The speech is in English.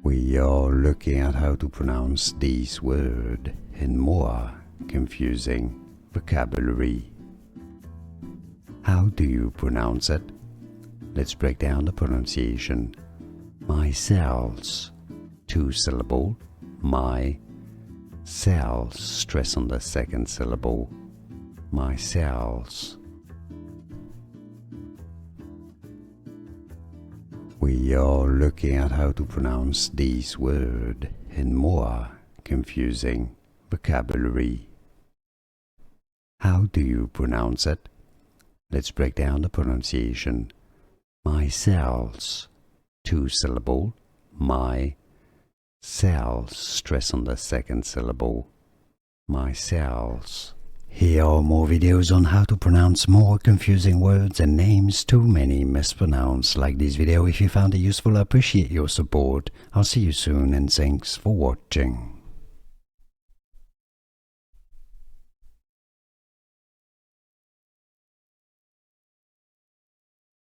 We are looking at how to pronounce this word and more confusing vocabulary. How do you pronounce it? Let's break down the pronunciation. Micelles, 2 syllable, my cells, stress on the second syllable, Micelles. We are looking at how to pronounce this word and more confusing vocabulary. How do you pronounce it? Let's break down the pronunciation. Micelles, 2 syllable, my cells, stress on the second syllable, Micelles. Here are more videos on how to pronounce more confusing words and names too many mispronounced. Like this video if you found it useful. I appreciate your support. I'll see you soon and thanks for watching.